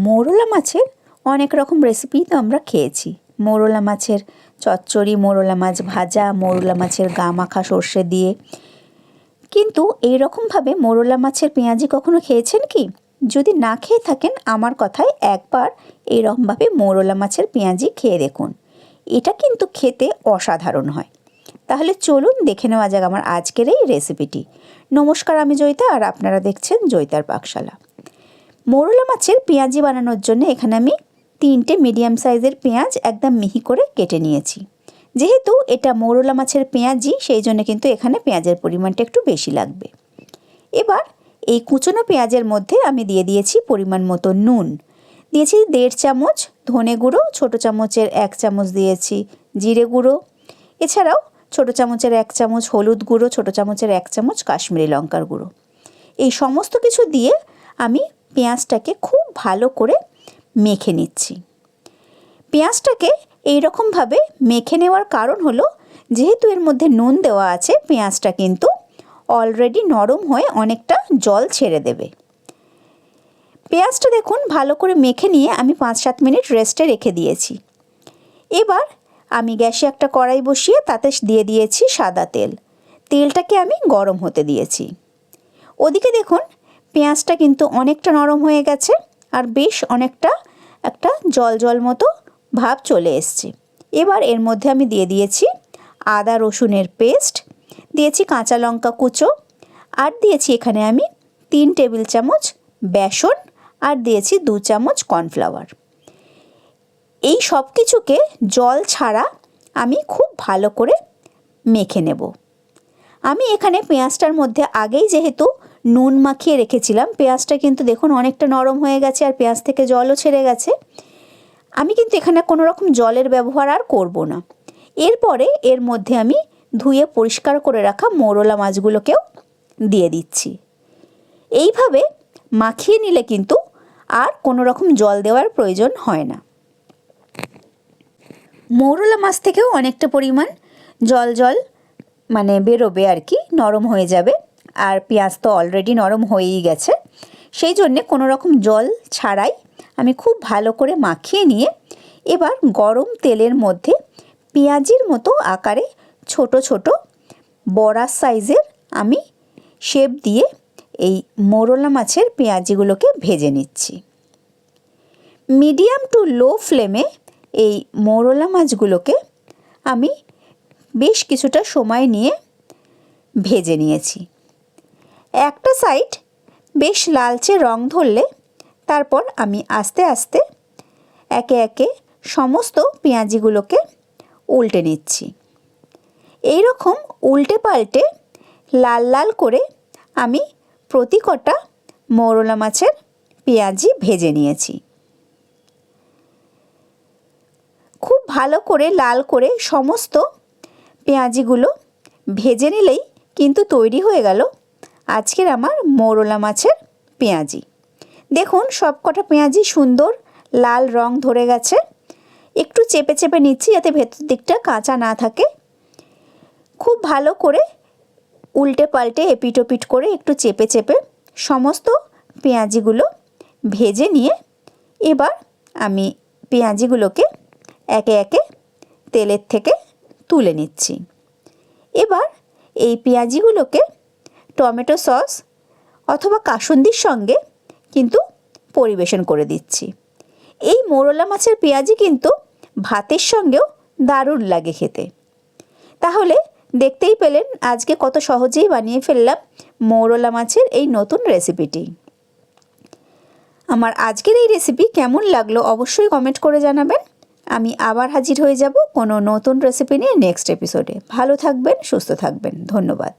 মৌরলা মাছের অনেক রকম রেসিপি তো আমরা খেয়েছি। মৌরলা মাছের চচ্চড়ি, মৌরলা মাছ ভাজা, মৌরলা মাছের গা মাখা সর্ষে দিয়ে। কিন্তু এই রকমভাবে মৌরলা মাছের পেঁয়াজি কখনো খেয়েছেন কি? যদি না খেয়ে থাকেন, আমার কথায় একবার এইরকমভাবে মৌরলা মাছের পেঁয়াজি খেয়ে দেখুন। এটা কিন্তু খেতে অসাধারণ হয়। তাহলে চলুন দেখে নেওয়া যাক আমার আজকের এই রেসিপিটি। নমস্কার, আমি জয়িতা আর আপনারা দেখছেন জয়িতার পাকশালা। মৌরলা মাছের পেঁয়াজি বানানোর জন্য এখানে আমি 3টে মিডিয়াম সাইজের পেঁয়াজ একদম মিহি করে কেটে নিয়েছি। যেহেতু এটা মৌরলা মাছের পেঁয়াজি, সেই জন্য কিন্তু এখানে পেঁয়াজের পরিমাণটা একটু বেশি লাগবে। এবার এই কুচনো পেঁয়াজের মধ্যে আমি দিয়ে দিয়েছি পরিমাণ মতো নুন, দিয়েছি 1.5 চামচ ধনে গুঁড়ো, ছোটো চামচের 1 চামচ দিয়েছি জিরে গুঁড়ো, এছাড়াও ছোটো চামচের 1 চামচ হলুদ গুঁড়ো, ছোটো চামচের 1 চামচ কাশ্মীরি লঙ্কার গুঁড়ো। এই সমস্ত কিছু দিয়ে আমি পেঁয়াজটাকে খুব ভালো করে মেখে নিচ্ছি। পেঁয়াজটাকে এইরকমভাবে মেখে নেওয়ার কারণ হলো, যেহেতু এর মধ্যে নুন দেওয়া আছে, পেঁয়াজটা কিন্তু অলরেডি নরম হয়ে অনেকটা জল ছেড়ে দেবে। পেঁয়াজটা দেখুন ভালো করে মেখে নিয়ে আমি 5-7 মিনিট রেস্টে রেখে দিয়েছি। এবার আমি গ্যাসে একটা কড়াই বসিয়ে তাতে দিয়ে দিয়েছি সাদা তেল। তেলটাকে আমি গরম হতে দিয়েছি। ওদিকে দেখুন পেঁয়াজটা কিন্তু অনেকটা নরম হয়ে গেছে আর বেশ অনেকটা একটা জল জল মতো ভাব চলে এসছে। এবার এর মধ্যে আমি দিয়ে দিয়েছি আদা রসুনের পেস্ট, দিয়েছি কাঁচা লঙ্কা কুচো, আর দিয়েছি এখানে আমি 3 টেবিল চামচ বেসন, আর দিয়েছি 2 চামচ কর্নফ্লাওয়ার। এই সব কিছুকে জল ছাড়া আমি খুব ভালো করে মেখে নেব। আমি এখানে পেঁয়াজটার মধ্যে আগেই যেহেতু নুন মাখিয়ে রেখেছিলাম, পেঁয়াজটা কিন্তু দেখুন অনেকটা নরম হয়ে গেছে আর পেঁয়াজ থেকে জলও ছেড়ে গেছে। আমি কিন্তু এখানে কোনো রকম জলের ব্যবহার আর করব না। এরপরে এর মধ্যে আমি ধুয়ে পরিষ্কার করে রাখা মৌরলা মাছগুলোকেও দিয়ে দিচ্ছি। এইভাবে মাখিয়ে নিলে কিন্তু আর কোনো রকম জল দেওয়ার প্রয়োজন হয় না। মৌরলা মাছ থেকেও অনেকটা পরিমাণ জল মানে বেরোবে আর কি, নরম হয়ে যাবে। আর পেঁয়াজ তো অলরেডি নরম হয়েই গেছে, সেই জন্যে কোনো রকম জল ছাড়াই আমি খুব ভালো করে মাখিয়ে নিয়ে এবার গরম তেলের মধ্যে পেঁয়াজির মতো আকারে ছোট ছোট বড়া সাইজের আমি শেপ দিয়ে এই মৌরলা মাছের পেঁয়াজিগুলোকে ভেজে নিচ্ছি। মিডিয়াম টু লো ফ্লেমে এই মৌরলা মাছগুলোকে আমি বেশ কিছুটা সময় নিয়ে ভেজে নিয়েছি। একটা সাইড বেশ লালচে রং ধরলে তারপর আমি আস্তে আস্তে একে একে সমস্ত পেঁয়াজিগুলোকে উল্টে নিচ্ছি। এই রকম উল্টে পাল্টে লাল লাল করে আমি প্রতি কটা মৌরলা মাছের পেঁয়াজি ভেজে নিয়েছি। খুব ভালো করে লাল করে সমস্ত পেঁয়াজিগুলো ভেজে নিলেই কিন্তু তৈরি হয়ে গেল আজকের আমার মৌরলা মাছের পেঁয়াজি। দেখুন সব কটা পেঁয়াজি সুন্দর লাল রং ধরে গেছে। একটু চেপে চেপে নিচ্ছি যাতে ভেতর দিকটা কাঁচা না থাকে। খুব ভালো করে উল্টে পাল্টে এপিট ওপিট করে একটু চেপে চেপে সমস্ত পেঁয়াজিগুলো ভেজে নিয়ে এবার আমি পেঁয়াজিগুলোকে একে একে তেলের থেকে তুলে নিচ্ছি। এবার এই পেঁয়াজিগুলোকে টমেটো সস অথবা কাসুন্দির সঙ্গে কিন্তু পরিবেশন করে দিচ্ছি। এই মৌরলা মাছের পেঁয়াজি কিন্তু ভাতের সঙ্গেও দারুণ লাগে খেতে। তাহলে দেখতেই পেলেন আজকে কত সহজেই বানিয়ে ফেললাম মৌরলা মাছের এই নতুন রেসিপিটি। আমার আজকের এই রেসিপি কেমন লাগলো অবশ্যই কমেন্ট করে জানাবেন। আমি আবার হাজির হয়ে যাব কোনো নতুন রেসিপি নিয়ে নেক্সট এপিসোডে। ভালো থাকবেন, সুস্থ থাকবেন। ধন্যবাদ।